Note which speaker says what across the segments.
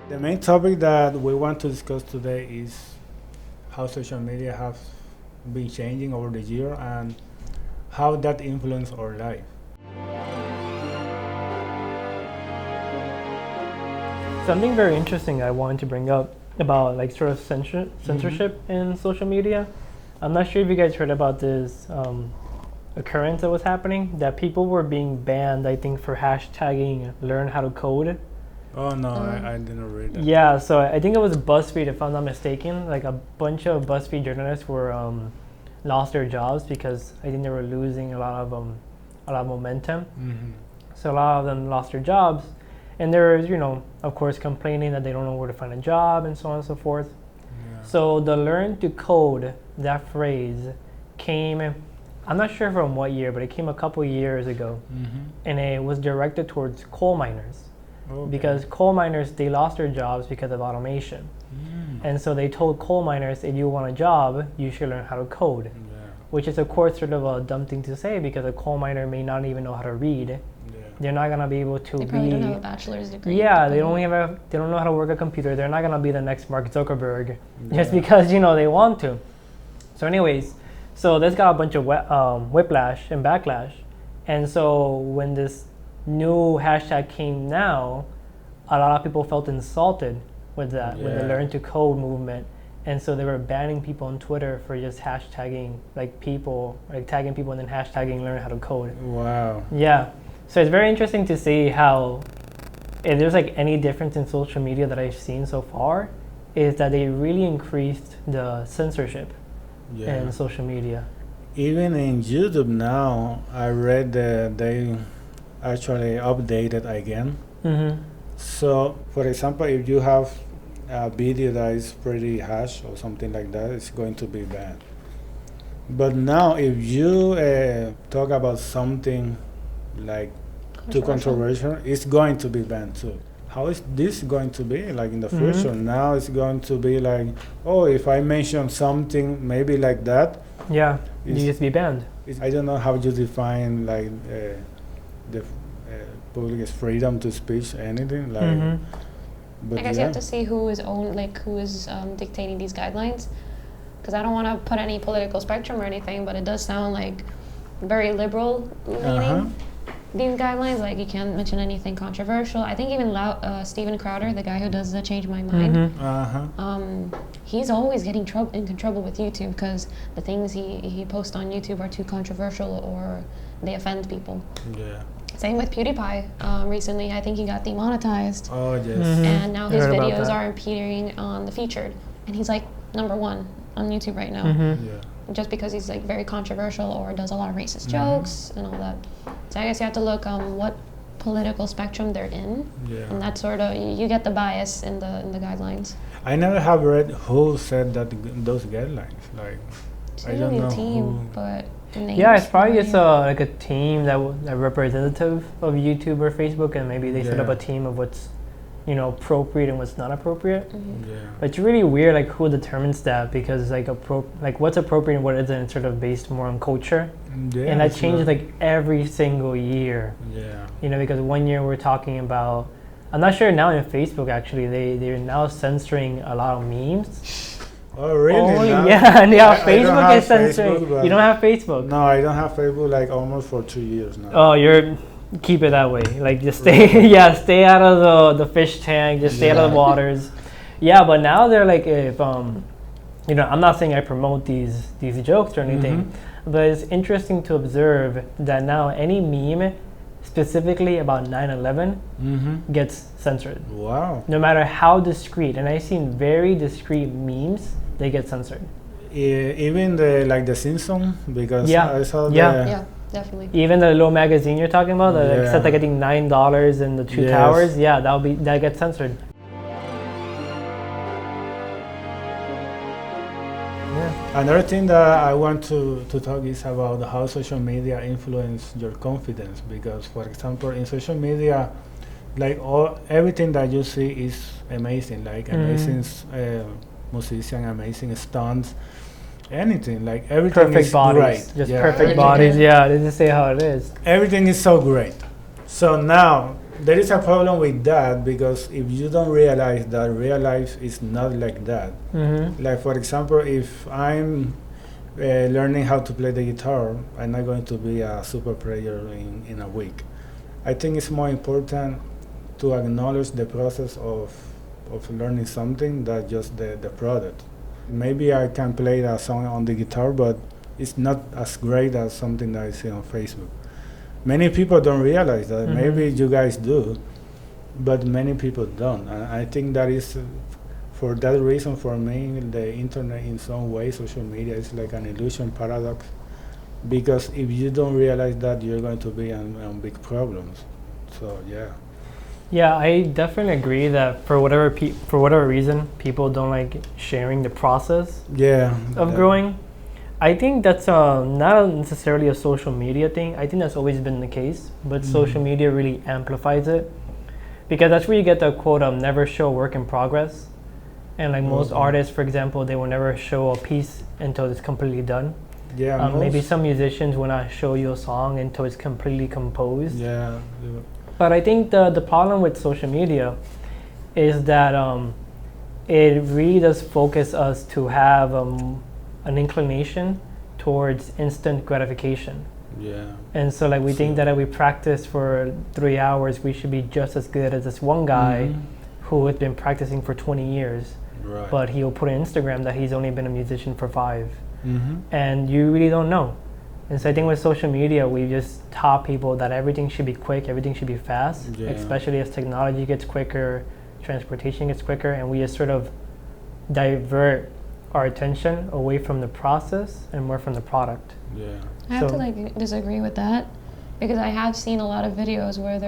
Speaker 1: The main topic that we want to discuss today is how social media have been changing over the year and how that influence our life.
Speaker 2: Something very interesting I wanted to bring up about like sort of censorship in social media. I'm not sure if you guys heard about this occurrence that was happening, that people were being banned, I think, for hashtagging learn how to code.
Speaker 1: Oh no, I didn't read that.
Speaker 2: Yeah, so I think it was BuzzFeed, if I'm not mistaken. Like a bunch of BuzzFeed journalists were lost their jobs because I think they were losing a lot of momentum.
Speaker 1: Mm-hmm.
Speaker 2: So a lot of them lost their jobs, and they're of course complaining that they don't know where to find a job and so on and so forth.
Speaker 1: Yeah.
Speaker 2: So the learn to code, that phrase came, I'm not sure from what year, but it came a couple years ago, and it was directed towards coal miners.
Speaker 1: Okay.
Speaker 2: Because coal miners, they lost their jobs because of automation. And so they told coal miners, if you want a job, you should learn how to code.
Speaker 1: Yeah.
Speaker 2: Which is, of course, sort of a dumb thing to say because a coal miner may not even know how to read.
Speaker 1: Yeah.
Speaker 2: They're not going to be able to
Speaker 3: They probably don't have a bachelor's degree.
Speaker 2: Yeah, they don't know how to work a computer. They're not going to be the next Mark Zuckerberg just because, they want to. So anyways, so this got a bunch of whiplash and backlash. And so when this new hashtag came now, a lot of people felt insulted with that, with the learn to code movement. And so they were banning people on Twitter for just hashtagging tagging people and then hashtagging learn how to code.
Speaker 1: Wow.
Speaker 2: Yeah. So it's very interesting to see how, if there's like any difference in social media that I've seen so far, is that they really increased the censorship in social media.
Speaker 1: Even in YouTube now, I read that they actually updated again.
Speaker 2: Mm-hmm.
Speaker 1: So, for example, if you have a video that is pretty harsh or something like that, it's going to be banned. But now, if you talk about something like too controversial, it's going to be banned too. How is this going to be like in the future? Now it's going to be like, oh, if I mention something maybe like that,
Speaker 2: you just be banned.
Speaker 1: I don't know how you define like the public's freedom to speech, anything like. But
Speaker 3: I guess you have to see who is dictating these guidelines, because I don't want to put any political spectrum or anything, but it does sound like very liberal leaning. These guidelines, like you can't mention anything controversial. I think even Steven Crowder, the guy who does the Change My Mind, he's always getting in trouble with YouTube because the things he posts on YouTube are too controversial or they offend people.
Speaker 1: Yeah.
Speaker 3: Same with PewDiePie. Recently, I think he got demonetized.
Speaker 1: Oh yes.
Speaker 3: And now his videos are appearing on the featured, and he's like #1 on YouTube right now.
Speaker 1: Yeah.
Speaker 3: Just because he's like very controversial or does a lot of racist jokes and all that. So I guess you have to look what political spectrum they're in, and that sort of you get the bias in the guidelines.
Speaker 1: I never have read who said that those guidelines. Like,
Speaker 3: It's
Speaker 1: I don't
Speaker 3: usually
Speaker 1: know
Speaker 3: a team,
Speaker 1: who.
Speaker 3: but
Speaker 2: It's probably just like a team a representative of YouTube or Facebook, and maybe they set up a team of what's appropriate and what's not appropriate. But it's really weird, like who determines that, because like what's appropriate and what isn't is sort of based more on culture, and that changes like every single year. Because one year we're talking about, I'm not sure now in Facebook actually they're now censoring a lot of memes.
Speaker 1: Oh really?
Speaker 2: And Facebook is censoring. Facebook, you don't have Facebook?
Speaker 1: No, I don't have Facebook like almost for 2 years now.
Speaker 2: Oh, keep it that way. Like just stay, stay out of the fish tank. Just stay out of the waters. But now they're like, if I'm not saying I promote these jokes or anything, but it's interesting to observe that now any meme, specifically about 9/11, gets censored.
Speaker 1: Wow.
Speaker 2: No matter how discreet, and I've seen very discreet memes, they get censored.
Speaker 1: Even the Simpsons, because I saw
Speaker 3: yeah, definitely.
Speaker 2: Even the little magazine you're talking about, except like getting $9 in the Two Towers, that gets censored.
Speaker 1: Another thing that I want to talk is about how social media influence your confidence, because for example in social media, like everything that you see is amazing, like amazing musician, amazing stunts, anything, like everything
Speaker 2: perfect
Speaker 1: is
Speaker 2: bodies,
Speaker 1: great.
Speaker 2: just perfect bodies. They just say how it is.
Speaker 1: Everything is so great. So now there is a problem with that because if you don't realize that real life is not like that. Like for example, if I'm learning how to play the guitar, I'm not going to be a super player in a week. I think it's more important to acknowledge the process of learning something than just the product. Maybe I can play a song on the guitar, but it's not as great as something that I see on Facebook. Many people don't realize that. Maybe you guys do, but many people don't. And I think that is, for that reason, for me, the internet in some way, social media is like an illusion paradox. Because if you don't realize that, you're going to be on big problems. So yeah.
Speaker 2: Yeah, I definitely agree that for whatever reason, people don't like sharing the process of growing. I think that's not necessarily a social media thing. I think that's always been the case, but social media really amplifies it because that's where you get the quote, never show work in progress. And like most artists, for example, they will never show a piece until it's completely done.
Speaker 1: Yeah.
Speaker 2: Maybe some musicians will not show you a song until it's completely composed.
Speaker 1: Yeah.
Speaker 2: But I think the problem with social media is that it really does focus us to have an inclination towards instant gratification.
Speaker 1: Yeah.
Speaker 2: And so like we think that if we practice for 3 hours, we should be just as good as this one guy who has been practicing for 20 years.
Speaker 1: Right.
Speaker 2: But he'll put on Instagram that he's only been a musician for 5. And you really don't know. And so I think with social media, we just taught people that everything should be quick, everything should be fast, especially as technology gets quicker, transportation gets quicker, and we just sort of divert our attention away from the process and more from the product.
Speaker 1: Yeah.
Speaker 3: I have to like disagree with that because I have seen a lot of videos where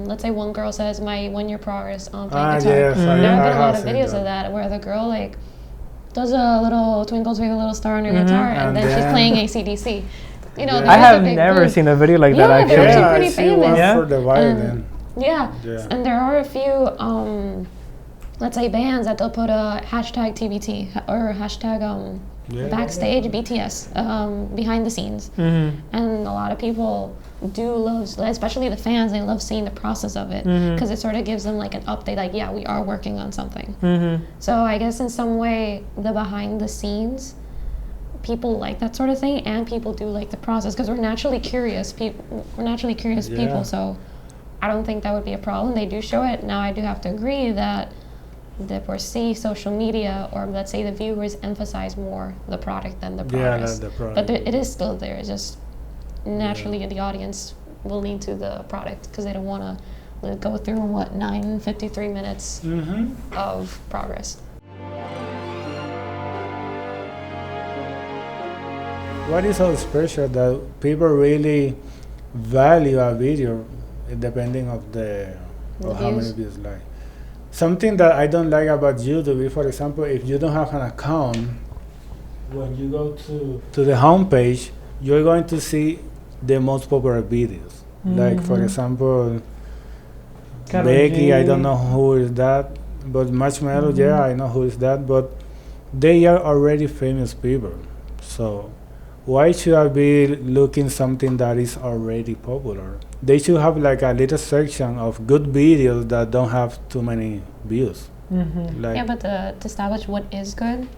Speaker 3: let's say one girl says my 1 year progress on playing guitar.
Speaker 1: Yes,
Speaker 3: There have been a lot of videos of that where the girl like does a little twinkle twinkle little star on her guitar and then she's playing AC/DC. You know,
Speaker 2: I have never seen a video like that actually.
Speaker 3: They're actually pretty famous.
Speaker 1: For the violin.
Speaker 3: And there are a few let's say bands that they'll put a hashtag TBT or hashtag backstage BTS behind the scenes. And a lot of people do love, especially the fans, they love seeing the process of it because it sort of gives them like an update, like yeah, we are working on something. So I guess in some way the behind the scenes people like that sort of thing, and people do like the process because we're naturally curious people. So I don't think that would be a problem. They do show it. Now I do have to agree that the per se social media, or let's say the viewers, emphasize more the product than the progress.
Speaker 1: The product.
Speaker 3: But it is still there. It's just naturally the audience will lean to the product because they don't want to go through 53 minutes of progress.
Speaker 1: What is so special that people really value a video depending of how many views like? Something that I don't like about YouTube is, for example, if you don't have an account, when you go to the homepage, you're going to see the most popular videos. Like, for example, Becky, I don't know who is that, but Marshmallow, I know who is that, but they are already famous people. So why should I be looking something that is already popular? They should have like a little section of good videos that don't have too many views.
Speaker 3: But to establish what is good,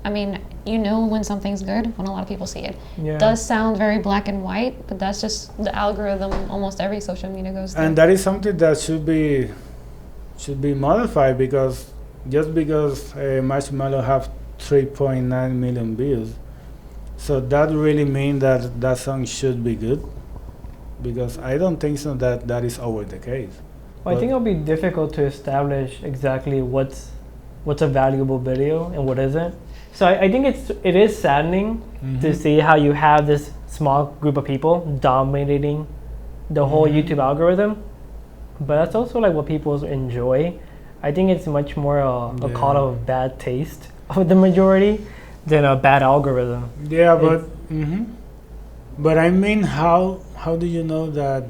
Speaker 3: I mean, you know when something's good when a lot of people see it. It does sound very black and white, but that's just the algorithm almost every social media goes through.
Speaker 1: And that is something that should be modified because just because Marshmallow have 3.9 million views, so that really means that song should be good? Because I don't think so that is always the case.
Speaker 2: Well, I think it'll be difficult to establish exactly what's a valuable video and what isn't. So I think it is saddening to see how you have this small group of people dominating the whole YouTube algorithm, but that's also like what people enjoy. I think it's much more a call of bad taste of the majority than a bad algorithm.
Speaker 1: Yeah, but I mean, how do you know that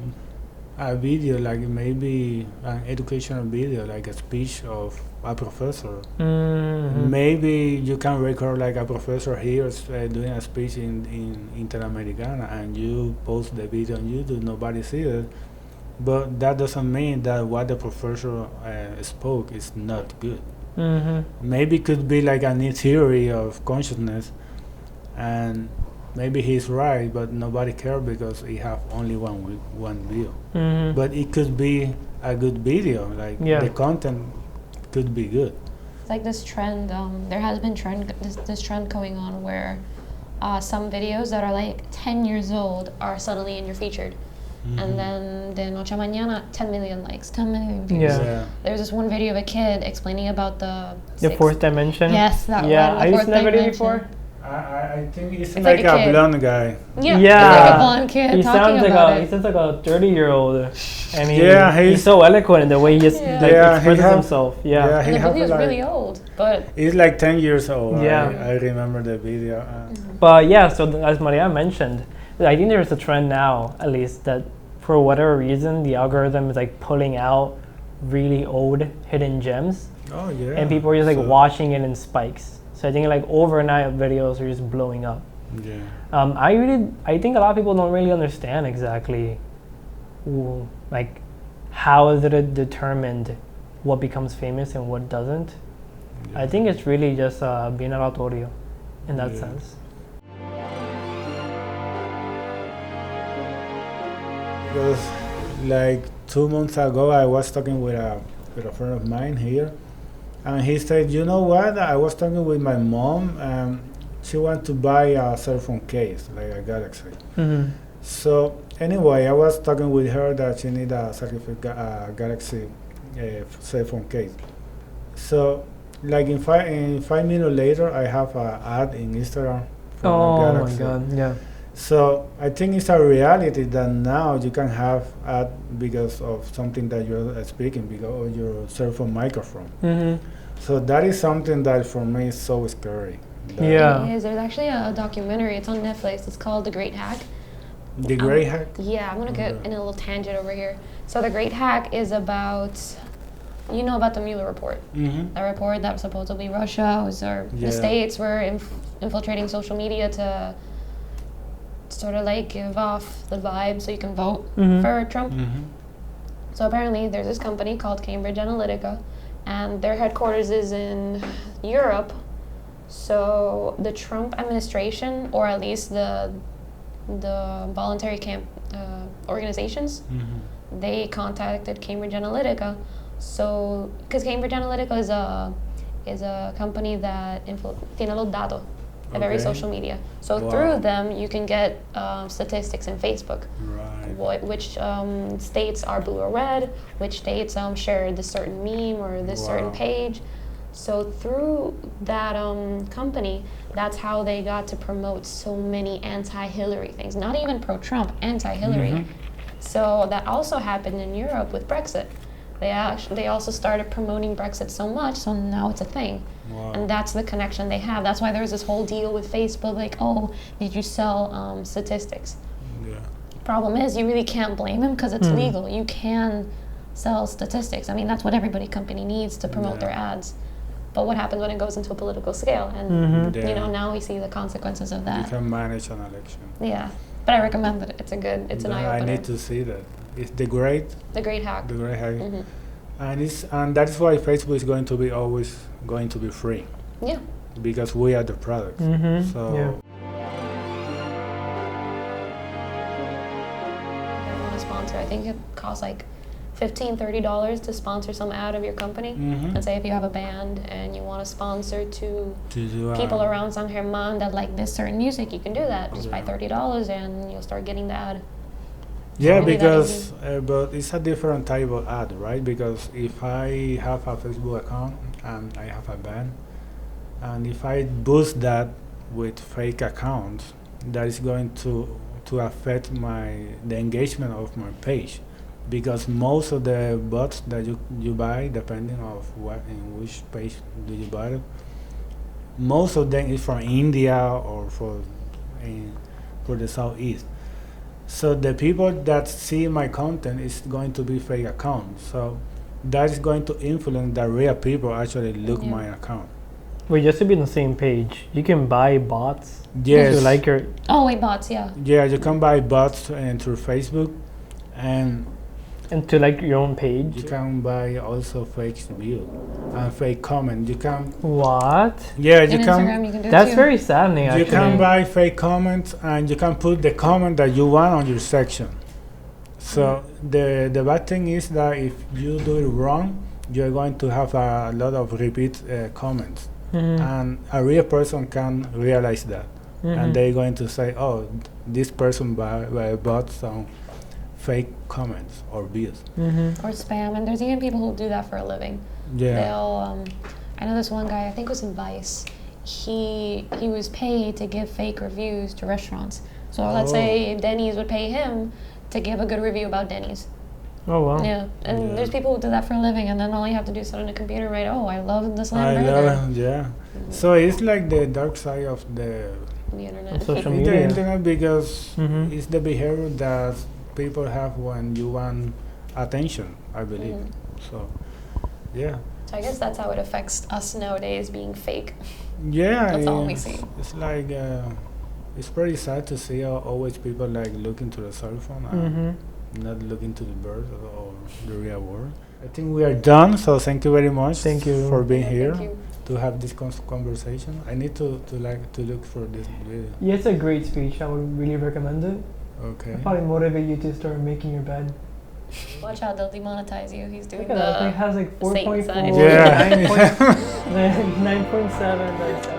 Speaker 1: a video, like maybe an educational video, like a speech of a professor, maybe you can record like a professor here doing a speech in Interamericana, and you post the video on YouTube, nobody sees it, but that doesn't mean that what the professor spoke is not good. Maybe it could be like a new theory of consciousness, and maybe he's right, but nobody cares because he have only one view. But it could be a good video, like the content could be good.
Speaker 3: It's like this trend. There has been this trend going on where some videos that are like 10 years old are suddenly in your featured. And then de noche a mañana, 10 million likes, 10 million views. There's this one video of a kid explaining about the
Speaker 2: fourth dimension.
Speaker 3: Yes, that one.
Speaker 2: I used to never do before.
Speaker 1: I think it's like a blonde guy.
Speaker 3: Yeah, like a blonde kid.
Speaker 2: He sounds like a 30-year-old, and he's so eloquent in the way he just expresses himself.
Speaker 3: And the video's really old, but
Speaker 1: he's like 10 years old. I remember the video.
Speaker 2: But so as Mariana mentioned, I think there's a trend now, at least, that for whatever reason, the algorithm is like pulling out really old hidden gems.
Speaker 1: Oh yeah.
Speaker 2: And people are just like watching it in spikes. So I think like overnight videos are just blowing up.
Speaker 1: Yeah.
Speaker 2: I think a lot of people don't really understand exactly, like, how is it determined what becomes famous and what doesn't. Yeah. I think it's really just being aleatorio in that sense.
Speaker 1: Because like 2 months ago, I was talking with a friend of mine here, and he said, you know what, I was talking with my mom, and she wanted to buy a cell phone case, like a Galaxy. So anyway, I was talking with her that she need a certificate Galaxy cell phone case. So like in 5 minutes later, I have an ad in Instagram for Galaxy.
Speaker 2: Oh my God, yeah.
Speaker 1: So I think it's a reality that now you can have ad because of something that you're speaking, because of your cell phone microphone. So that is something that for me is so scary.
Speaker 3: It is. There's actually a documentary. It's on Netflix. It's called The Great Hack.
Speaker 1: The Great Hack?
Speaker 3: Yeah, I'm going to get in a little tangent over here. So The Great Hack is about, you know about the Mueller report. The report that supposedly Russia the States were infiltrating social media to sort of like give off the vibe so you can vote for Trump. So apparently there's this company called Cambridge Analytica, and their headquarters is in Europe. So the Trump administration, or at least the voluntary organizations, they contacted Cambridge Analytica. So because Cambridge Analytica is a company that tiene los datos of every social media. So through them, you can get statistics in Facebook. Which states are blue or red, which states share this certain meme or this certain page. So through that company, that's how they got to promote so many anti-Hillary things. Not even pro-Trump, anti-Hillary. So that also happened in Europe with Brexit. They also started promoting Brexit so much, so now it's a thing. And that's the connection they have. That's why there's this whole deal with Facebook, like, oh, did you sell statistics? Problem is, you really can't blame them because it's legal. You can sell statistics. I mean, that's what every company needs to promote their ads. But what happens when it goes into a political scale? And you know, now we see the consequences of that.
Speaker 1: You can manage an election.
Speaker 3: Yeah, but I recommend it. It's an eye-opener.
Speaker 1: I need to see that. It's the Great Hack. The Great Hack. And that's why Facebook is going to be always going to be free. Yeah. Because we are the product. So.
Speaker 3: Sponsor. I think it costs like $15-$30 to sponsor some ad of your company. And say if you have a band and you want to sponsor to people around San Germán that like this certain music, you can do that just by $30 and you'll start getting the ad.
Speaker 1: Yeah, because but it's a different type of ad, right? Because if I have a Facebook account and I have a band, and if I boost that with fake accounts, that is going to affect the engagement of my page, because most of the bots that you buy, depending on in which page do you buy it, most of them is from India or for the Southeast. So the people that see my content is going to be fake accounts. So that is going to influence the real people actually look my account.
Speaker 2: Well, just to be on the same page, you can buy bots.
Speaker 1: Yes.
Speaker 2: So like
Speaker 3: bots, yeah.
Speaker 1: Yeah, you can buy bots through Facebook, and
Speaker 2: into like your own page.
Speaker 1: You can buy also fake view and fake comment. You can.
Speaker 2: What?
Speaker 1: Yeah,
Speaker 3: In
Speaker 1: you
Speaker 3: Instagram,
Speaker 1: can.
Speaker 3: you can do
Speaker 2: That's
Speaker 3: it too.
Speaker 2: very saddening.
Speaker 1: You
Speaker 2: Actually.
Speaker 1: can buy fake comments and you can put the comment that you want on your section. So the bad thing is that if you do it wrong, you're going to have a lot of repeat comments, and a real person can realize that, and they're going to say, "Oh, this person bought some fake comments or views
Speaker 3: or spam." And there's even people who do that for a living.
Speaker 1: Yeah.
Speaker 3: They'll. I know this one guy. I think it was in Vice. He was paid to give fake reviews to restaurants. So let's say Denny's would pay him to give a good review about Denny's.
Speaker 2: Oh wow.
Speaker 3: Yeah, and there's people who do that for a living, and then all you have to do is sit on a computer and write, "Oh, I love this lamb burger."
Speaker 1: love it, yeah. So it's like the dark side of the
Speaker 3: internet.
Speaker 2: Social
Speaker 1: the
Speaker 2: media.
Speaker 1: internet, because it's the behavior that people have when you want attention, I believe. So, yeah.
Speaker 3: So I guess that's how it affects us nowadays, being fake.
Speaker 1: Yeah,
Speaker 3: That's all we see.
Speaker 1: It's like it's pretty sad to see how always people like looking to the cell phone and not looking to the birds or the real world. I think we are done. So thank you very much.
Speaker 2: Thank you
Speaker 1: for being here
Speaker 3: Thank you.
Speaker 1: to have this conversation. I need to look for this video.
Speaker 2: Yeah, it's a great speech. I would really recommend it.
Speaker 1: Okay.
Speaker 2: It'll probably motivate you to start making your bed.
Speaker 3: Watch out, they'll demonetize you. He's doing
Speaker 2: Look at that thing has like
Speaker 3: Satan
Speaker 2: 4.4,
Speaker 3: side.
Speaker 1: Yeah.
Speaker 2: 9.7.